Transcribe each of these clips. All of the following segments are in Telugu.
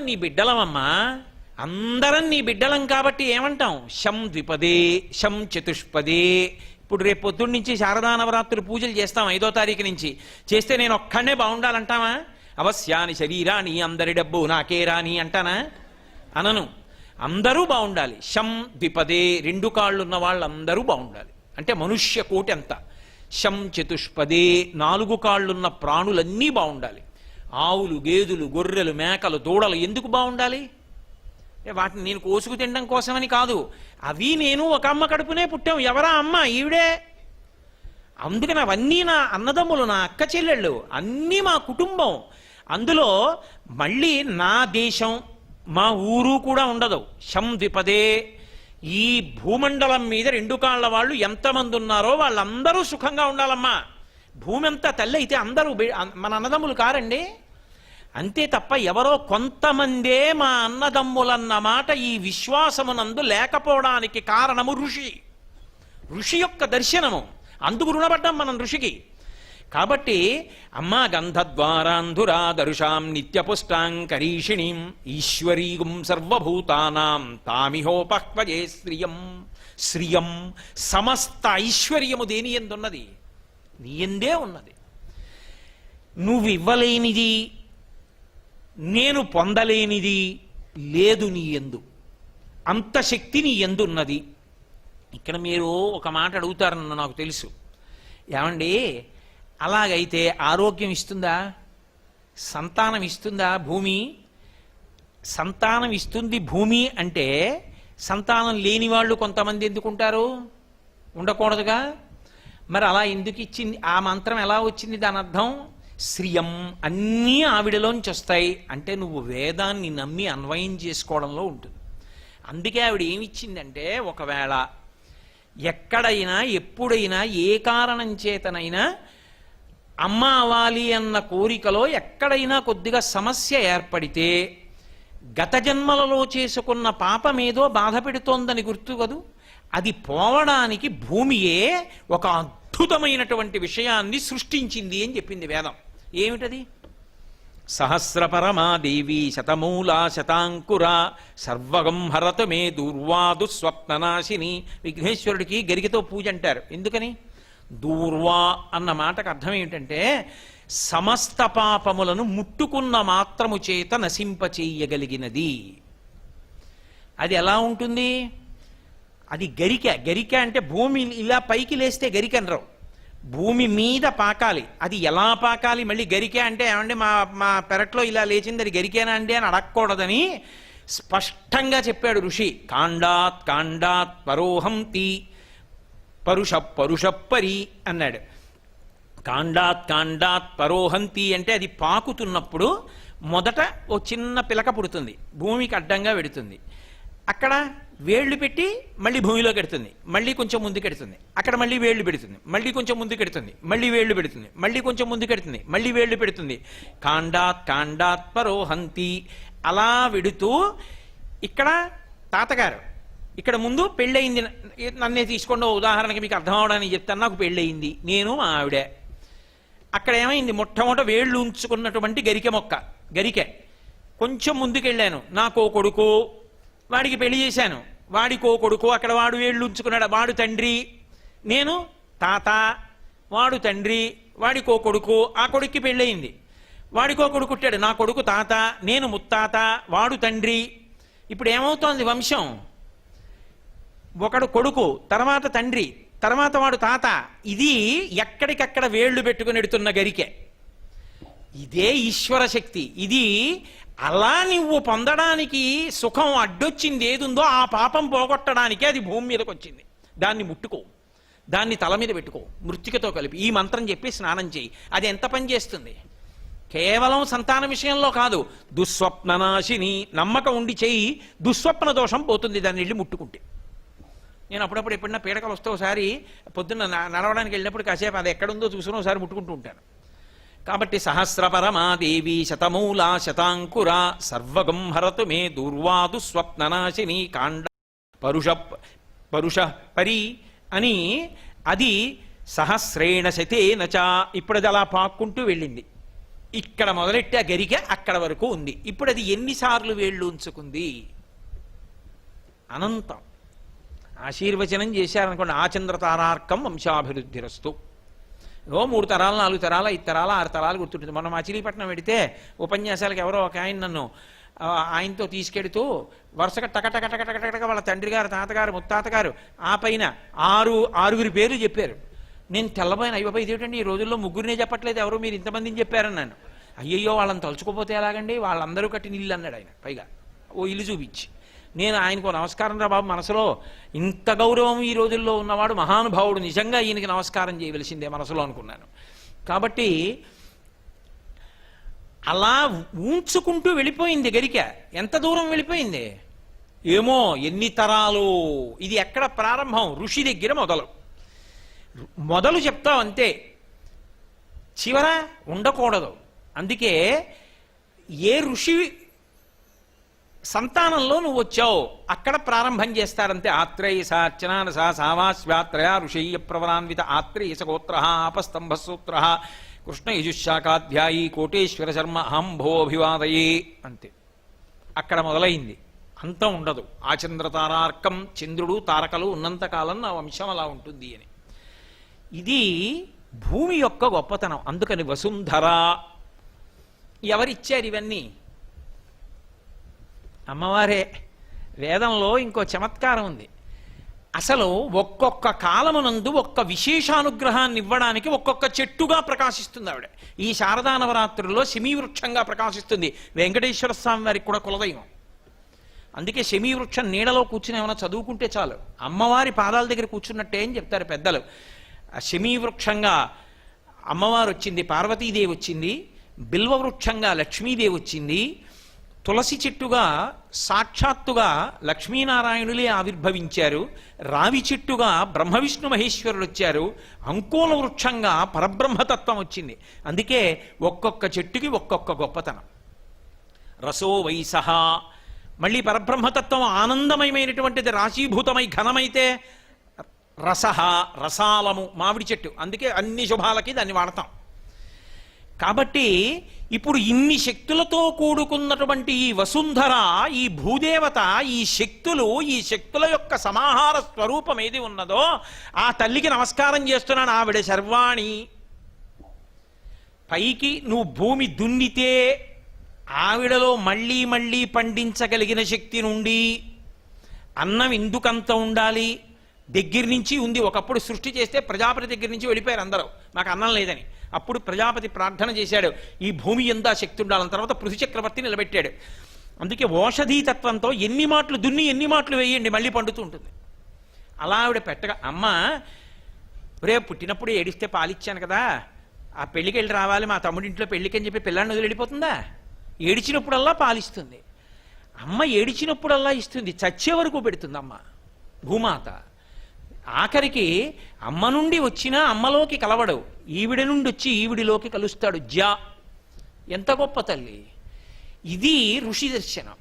నీ బిడ్డలమమ్మా, అందరం నీ బిడ్డలం. కాబట్టి ఏమంటాం? శం ద్విపదే, శం చతుష్పదే. ఇప్పుడు రేపు పొద్దున్న నుంచి శారదా నవరాత్రులు పూజలు చేస్తాం 5వ తారీఖు నుంచి. చేస్తే నేను ఒక్కడే బాగుండాలంటావా? అవశ్యాని శరీరాని అందరి డబ్బు నాకే రాని అంటానా? అనను. అందరూ బాగుండాలి. శం ద్విపదే, 2 కాళ్ళున్న వాళ్ళందరూ బాగుండాలి. అంటే మనుష్య కోటి ఎంత. శం చతుష్పదే, 4 కాళ్ళున్న ప్రాణులన్నీ బాగుండాలి. ఆవులు, గేదెలు, గొర్రెలు, మేకలు, దూడలు ఎందుకు బాగుండాలి? వాటిని నేను కోసుకు తినడం కోసమని కాదు. అవి నేను ఒక అమ్మ కడుపునే పుట్టాం. ఎవరా అమ్మ? ఈవిడే. అందుకని అవన్నీ నా అన్నదమ్ములు, నా అక్క చెల్లెళ్ళు, అన్నీ మా కుటుంబం. అందులో మళ్ళీ నా దేశం, మా ఊరు కూడా ఉండదు. శం ద్విపదే. ఈ భూమండలం మీద 2 కాళ్ళ వాళ్ళు ఎంతమంది ఉన్నారో వాళ్ళందరూ సుఖంగా ఉండాలమ్మా. భూమి అంతా తల్లి అయితే అందరూ మన అన్నదమ్ములు కారండి. అంతే తప్ప ఎవరో కొంతమందే మా అన్నదమ్ములన్న మాట ఈ విశ్వాసమునందు లేకపోవడానికి కారణము ఋషి యొక్క దర్శనము. అందుకు రుణపడ్డాం మనం ఋషికి. కాబట్టి అమ్మా గంధద్వారాంధురా దరుషాం నిత్యపుష్టాంకరీషిణీం ఈశ్వరీగుం సర్వభూతానాం తామిహోపహ్వజే శ్రియం. సమస్త ఐశ్వర్యము దేని ఎందున్నది? నీ ఎందే ఉన్నది. నువ్వు ఇవ్వలేనిది, నేను పొందలేనిది లేదు నీ యందు. అంత శక్తి నీ యందు ఉన్నది. ఇక్కడ మీరు ఒక మాట అడుగుతారన్న నాకు తెలుసు. ఏమండి, అలాగైతే ఆరోగ్యం ఇస్తుందా? సంతానం ఇస్తుందా భూమి? సంతానం ఇస్తుంది భూమి అంటే సంతానం లేని వాళ్ళు కొంతమంది ఎందుకుంటారు? ఉండకూడదుగా. మరి అలా ఎందుకు ఇచ్చింది? ఆ మంత్రం ఎలా వచ్చింది? దాని అర్థం శ్రియం, అన్నీ ఆవిడలోంచి వస్తాయి అంటే నువ్వు వేదాన్ని నమ్మి అన్వయం చేసుకోవడంలో ఉంటుంది. అందుకే ఆవిడ ఏమిచ్చిందంటే, ఒకవేళ ఎక్కడైనా ఎప్పుడైనా ఏ కారణం చేతనైనా అమ్మ అవ్వాలి అన్న కోరికలో ఎక్కడైనా కొద్దిగా సమస్య ఏర్పడితే గత జన్మలలో చేసుకున్న పాపమేదో బాధ పెడుతోందని గుర్తు కదూ. అది పోవడానికి భూమియే ఒక అద్భుతమైనటువంటి విషయాన్ని సృష్టించింది అని చెప్పింది వేదం. ఏమిటది? సహస్రపరమాదేవి శతమూలా శతాంకురా సర్వగం హరత మే దూర్వాదు స్వప్ననాశిని. విఘ్నేశ్వరుడికి గరికతో పూజ అంటారు. ఎందుకని? దూర్వా అన్న మాటకు అర్థం ఏమిటంటే సమస్త పాపములను ముట్టుకున్న మాత్రము చేత నశింపచేయగలిగినది. అది ఎలా ఉంటుంది? అది గరిక అంటే భూమి ఇలా పైకి లేస్తే గరికనరావు, భూమి మీద పాకాలి. అది ఎలా పాకాలి? మళ్ళీ గరిక అంటే ఏమంటే మా పెరట్లో ఇలా లేచింది అది గరికేనా అండి అని అడగకూడదని స్పష్టంగా చెప్పాడు ఋషి. కాండాత్ పరోహంతి పరుషపరి అన్నాడు. కాండాత్ పరోహంతి అంటే అది పాకుతున్నప్పుడు మొదట ఓ చిన్న పిలక పుడుతుంది, భూమికి అడ్డంగా పెడుతుంది. అక్కడ వేళ్లు పెట్టి మళ్ళీ భూమిలోకి ఎడుతుంది, మళ్ళీ కొంచెం ముందుకెడుతుంది. అక్కడ మళ్ళీ వేళ్లు పెడుతుంది, మళ్ళీ కొంచెం ముందుకెడుతుంది, మళ్ళీ వేళ్లు పెడుతుంది, మళ్ళీ కొంచెం ముందుకెడుతుంది, మళ్ళీ వేళ్లు పెడుతుంది. కాండాత్ పరోహంతి అలా వెడుతూ ఇక్కడ తాతగారు ఇక్కడ ముందు పెళ్ళయింది. నన్నే తీసుకోండి, ఉదాహరణకి మీకు అర్థం అవడానికి చెప్తాను. నాకు పెళ్ళయింది, నేను మా ఆవిడే. అక్కడ ఏమైంది? మొట్టమొదట వేళ్ళు ఉంచుకున్నటువంటి గరికె కొంచెం ముందుకెళ్ళాను. నాకో కొడుకు, వాడికి పెళ్లి చేశాను, వాడికో కొడుకు. అక్కడ వాడు వేళ్ళు ఉంచుకున్నాడు, వాడు తండ్రి, నేను తాత. వాడు తండ్రి, వాడికో కొడుకు, ఆ కొడుక్కి పెళ్ళయింది, వాడికో కొడుకు పుట్టాడు, నా కొడుకు తాత, నేను ముత్తాత, వాడు తండ్రి. ఇప్పుడు ఏమవుతోంది వంశం? ఒకడు కొడుకు, తర్వాత తండ్రి, తర్వాత వాడు తాత. ఇది ఎక్కడికక్కడ వేళ్లు పెట్టుకుని ఎడుతున్న గరికె. ఇదే ఈశ్వర శక్తి. ఇది అలా నువ్వు పొందడానికి సుఖం అడ్డొచ్చింది ఏదుందో ఆ పాపం పోగొట్టడానికి అది భూమి మీదకి వచ్చింది. దాన్ని ముట్టుకో, దాన్ని తల మీద పెట్టుకో, మృత్తికతో కలిపి ఈ మంత్రం చెప్పి స్నానం చేయి. అది ఎంత పని చేస్తుంది? కేవలం సంతాన విషయంలో కాదు, దుస్వప్ననాశిని. నమ్మకం ఉండి చేయి, దుస్వప్న దోషం పోతుంది దాన్ని వెళ్ళి ముట్టుకుంటే. నేను అప్పుడప్పుడు ఎప్పుడన్నా పీడకలు వస్తే ఒకసారి పొద్దున్న నడవడానికి వెళ్ళినప్పుడు కాసేపు అది ఎక్కడుందో చూసుకుని ఒకసారి ముట్టుకుంటూ ఉంటాను. కాబట్టి సహస్రపరమాదేవి శతమూలా శతాంకురా సర్వగం హరతు మే దూర్వాదు స్వప్ననాశిని కాండ పరుష పరి అని అది సహస్రేణ శతేనచ. ఇప్పుడు అది అలా పాక్కుంటూ వెళ్ళింది. ఇక్కడ మొదలెట్టి ఆ గరిక అక్కడ వరకు ఉంది. ఇప్పుడు అది ఎన్నిసార్లు వేళ్ళు ఉంచుకుంది? అనంతం. ఆశీర్వచనం చేశారనుకోండి, ఆచంద్రతారార్కం వంశాభివృద్ధిరస్తు. 3 తరాలు 4 తరాలు 5 తరాలు 6 తరాలు గుర్తుంటుంది. మనం మచిలీపట్నం పెడితే ఉపన్యాసాలకు ఎవరో ఒక ఆయన నన్ను ఆయనతో తీసుకెడుతూ వరుసగా టకటక వాళ్ళ తండ్రి గారు, తాతగారు, ముత్తాతగారు, ఆ పైన 6 పేర్లు చెప్పారు. నేను తెల్లబోయిన, అయ్యో ఇదేమిటండి ఈ రోజుల్లో ముగ్గురినే చెప్పట్లేదు, ఎవరు మీరు ఇంతమందిని చెప్పారన్నాను. అయ్యయ్యో వాళ్ళని తలుచుకోపోతే ఎలాగండి, వాళ్ళందరూ కట్టిన ఇల్లు అన్నాడు ఆయన. పైగా ఓ ఇల్లు చూపించి, నేను ఆయనకు నమస్కారం రా బాబు, మనసులో ఇంత గౌరవం ఈ రోజుల్లో ఉన్నవాడు మహానుభావుడు, నిజంగా ఈయనకి నమస్కారం చేయవలసిందే మనసులో అనుకున్నాను. కాబట్టి అలా ఊంచుకుంటూ వెళ్ళిపోయింది గరిక. ఎంత దూరం వెళ్ళిపోయింది ఏమో, ఎన్ని తరాలు. ఇది ఎక్కడ ప్రారంభం? ఋషి దగ్గర మొదలు చెప్తావు అంతే, చివర ఉండకూడదు. అందుకే ఏ ఋషి సంతానంలో నువ్వు వచ్చావు అక్కడ ప్రారంభం చేస్తారంతే. ఆత్రేయస అర్చనానస సావాస్వాత్రయ ఋషయ్య ప్రవరాన్విత ఆత్రేయస గోత్ర ఆపస్తంభ సూత్ర కృష్ణ యజుశాఖాధ్యాయీ కోటేశ్వర శర్మ అహంభోభివాదయే అంతే. అక్కడ మొదలైంది, అంతం ఉండదు. ఆచంద్రతారార్కం, చంద్రుడు తారకలు ఉన్నంతకాలం నా వంశం అలా ఉంటుంది అని. ఇది భూమి యొక్క గొప్పతనం. అందుకని వసుంధర. ఎవరిచ్చారు ఇవన్నీ? అమ్మవారే. వేదంలో ఇంకో చమత్కారం ఉంది. అసలు ఒక్కొక్క కాలమునందు ఒక్క విశేషానుగ్రహాన్ని ఇవ్వడానికి ఒక్కొక్క చెట్టుగా ప్రకాశిస్తుంది ఆవిడ. ఈ శారదా నవరాత్రుల్లో శమీవృక్షంగా ప్రకాశిస్తుంది. వెంకటేశ్వర స్వామి వారికి కూడా కులదైవం. అందుకే శమీవృక్షం నీడలో కూర్చుని ఏమైనా చదువుకుంటే చాలు, అమ్మవారి పాదాల దగ్గర కూర్చున్నట్టే అని చెప్తారు పెద్దలు. శమీవృక్షంగా అమ్మవారు వచ్చింది, పార్వతీదేవి వచ్చింది. బిల్వవృక్షంగా లక్ష్మీదేవి వచ్చింది. తులసి చెట్టుగా సాక్షాత్తుగా లక్ష్మీనారాయణులే ఆవిర్భవించారు. రావి చెట్టుగా బ్రహ్మ విష్ణు మహేశ్వరులు వచ్చారు. అంకోల వృక్షంగా పరబ్రహ్మతత్వం వచ్చింది. అందుకే ఒక్కొక్క చెట్టుకి ఒక్కొక్క గొప్పతనం. రసో వైసహ, మళ్ళీ పరబ్రహ్మతత్వం ఆనందమయమైనటువంటిది, రాశీభూతమై ఘనమైతే రసహ, రసాలము, మామిడి చెట్టు. అందుకే అన్ని శుభాలకి దాన్ని వాడతాం. కాబట్టి ఇప్పుడు ఇన్ని శక్తులతో కూడుకున్నటువంటి ఈ వసుంధర, ఈ భూదేవత, ఈ శక్తులు, ఈ శక్తుల యొక్క సమాహార స్వరూపం ఏది ఉన్నదో ఆ తల్లికి నమస్కారం చేస్తున్నాను. ఆవిడ శర్వాణి. పైకి నువ్వు భూమి దున్నితే ఆవిడలో మళ్ళీ మళ్ళీ పండించగలిగిన శక్తి నుండి అన్నం ఎందుకంత ఉండాలి? దగ్గర నుంచి ఉంది. ఒకప్పుడు సృష్టి చేస్తే ప్రజాపతి దగ్గర నుంచి వెళ్ళిపోయారు అందరూ, మాకు అన్నం లేదని. అప్పుడు ప్రజాపతి ప్రార్థన చేశాడు, ఈ భూమి ఎందా శక్తి ఉండాలని. తర్వాత పృథు చక్రవర్తి నిలబెట్టాడు. అందుకే ఓషధీతత్వంతో ఎన్ని మాటలు దున్ని ఎన్ని మాటలు వేయండి మళ్ళీ పండుతూ ఉంటుంది. అలా ఆవిడ పెట్టగా, అమ్మ రేపు పుట్టినప్పుడు ఏడిస్తే పాలిచ్చాను కదా, ఆ పెళ్ళికి వెళ్ళి రావాలి, మా తమ్ముడింట్లో పెళ్ళికి అని చెప్పి పిల్లాన్ని వదిలి వెళ్ళిపోతుందా? ఏడిచినప్పుడల్లా పాలిస్తుంది అమ్మ. ఏడిచినప్పుడల్లా ఇస్తుంది, చచ్చే వరకు పెడుతుంది అమ్మ భూమాత. ఆఖరికి అమ్మ నుండి వచ్చినా అమ్మలోకి కలవడు, ఈవిడ నుండి వచ్చి ఈవిడిలోకి కలుస్తాడు. ఎంత గొప్ప తల్లి! ఇది ఋషి దర్శనం.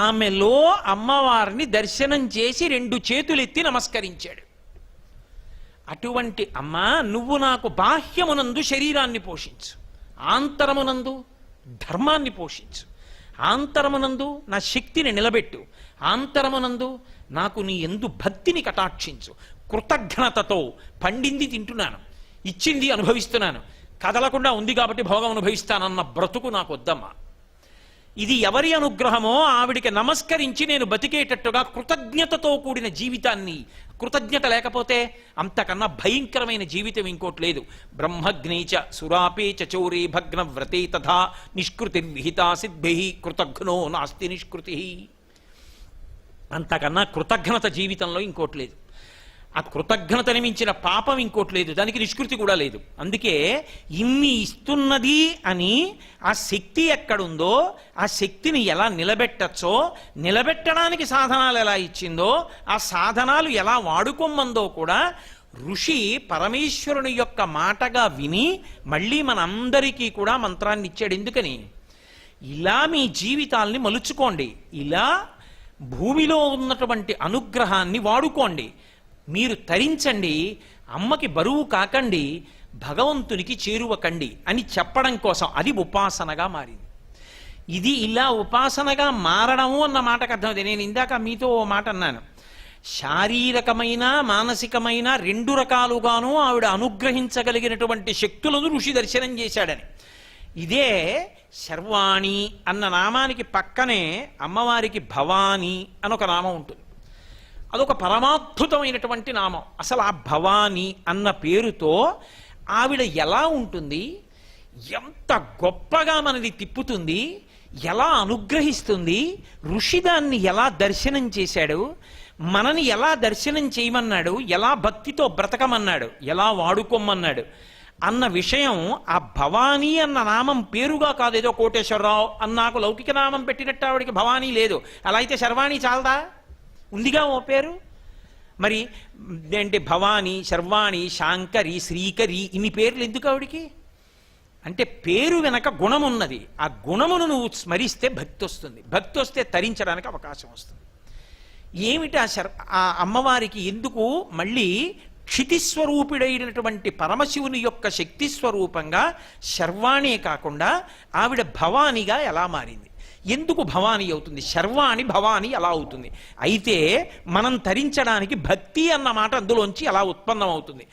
ఆమెలో అమ్మవారిని దర్శనం చేసి 2 చేతులెత్తి నమస్కరించాడు. అటువంటి అమ్మ, నువ్వు నాకు బాహ్యమునందు శరీరాన్ని పోషించు, ఆంతరమునందు ధర్మాన్ని పోషించు, ఆంతరమునందు నా శక్తిని నిలబెట్టు, ఆంతరమునందు నాకు నీ యందు భక్తిని కటాక్షించు. కృతజ్ఞతతో పండింది తింటున్నాను, ఇచ్చింది అనుభవిస్తున్నాను, కదలకుండా ఉంది కాబట్టి భోగం అనుభవిస్తానన్న బ్రతుకు నాకు వద్దమ్మా. ఇది ఎవరి అనుగ్రహమో ఆవిడికి నమస్కరించి నేను బతికేటట్టుగా కృతజ్ఞతతో కూడిన జీవితాన్ని. కృతజ్ఞత లేకపోతే అంతకన్నా భయంకరమైన జీవితం ఇంకోటి లేదు. బ్రహ్మగ్నేచ సురాపే చౌరే భగ్న వ్రతే తథా నిష్కృతిర్విహితా సిద్భి కృతఘ్నో నాస్తి నిష్కృతి. అంతకన్నా కృతజ్ఞత జీవితంలో ఇంకోటి లేదు. ఆ కృతజ్ఞతని మించిన పాపం ఇంకోటి లేదు, దానికి నిష్కృతి కూడా లేదు. అందుకే ఇన్ని ఇస్తున్నది అని ఆ శక్తి ఎక్కడుందో ఆ శక్తిని ఎలా నిలబెట్టచ్చో, నిలబెట్టడానికి సాధనాలు ఎలా ఇచ్చిందో, ఆ సాధనాలు ఎలా వాడుకోమందో కూడా ఋషి పరమేశ్వరుని యొక్క మాటగా విని మళ్ళీ మనందరికీ కూడా మంత్రాన్ని ఇచ్చాడు. ఎందుకని? ఇలా మీ జీవితాల్ని మలుచుకోండి, ఇలా భూమిలో ఉన్నటువంటి అనుగ్రహాన్ని వాడుకోండి, మీరు తరించండి, అమ్మకి బరువు కాకండి, భగవంతునికి చేరువ కండి అని చెప్పడం కోసం అది ఉపాసనగా మారింది. ఇది ఇలా ఉపాసనగా మారడము అన్న మాటకు అర్థమైంది. నేను ఇందాక మీతో ఓ మాట అన్నాను, శారీరకమైన మానసికమైన రెండు రకాలుగాను ఆవిడ అనుగ్రహించగలిగినటువంటి శక్తులను ఋషి దర్శనం చేశాడని. ఇదే శర్వాణి అన్న నామానికి పక్కనే అమ్మవారికి భవాని అని ఒక నామం ఉంటుంది. అదొక పరమాద్భుతమైనటువంటి నామం. అసలు ఆ భవాని అన్న పేరుతో ఆవిడ ఎలా ఉంటుంది, ఎంత గొప్పగా మనది తిప్పుతుంది, ఎలా అనుగ్రహిస్తుంది, ఋషి దాన్ని ఎలా దర్శనం చేశాడు, మనని ఎలా దర్శనం చేయమన్నాడు, ఎలా భక్తితో బ్రతకమన్నాడు, ఎలా వాడుకోమన్నాడు అన్న విషయం ఆ భవానీ అన్న నామం పేరుగా కాదు. ఏదో కోటేశ్వరరావు అన్నాకు లౌకిక నామం పెట్టినట్టు ఆవిడికి భవానీ లేదు. అలా అయితే శర్వాణి చాలదా? ఉందిగా ఓ పేరు. మరి ఏంటి భవానీ, శర్వాణి, శాంకరి, శ్రీకరి ఇన్ని పేర్లు ఎందుకు ఆవిడికి? అంటే పేరు వెనక గుణం ఉన్నది. ఆ గుణమును నువ్వు స్మరిస్తే భక్తి వస్తుంది. భక్తి వస్తే తరించడానికి అవకాశం వస్తుంది. ఏమిటి ఆ అమ్మవారికి ఎందుకు మళ్ళీ క్షితిస్వరూపుడైనటువంటి పరమశివుని యొక్క శక్తి స్వరూపంగా శర్వాణి కాకుండా ఆవిడ భవానిగా ఎలా మారింది? ఎందుకు భవానీ అవుతుంది? శర్వాణి భవానీ ఎలా అవుతుంది? అయితే మనం తరించడానికి భక్తి అన్న మాట అందులోంచి ఎలా ఉత్పన్నం అవుతుంది?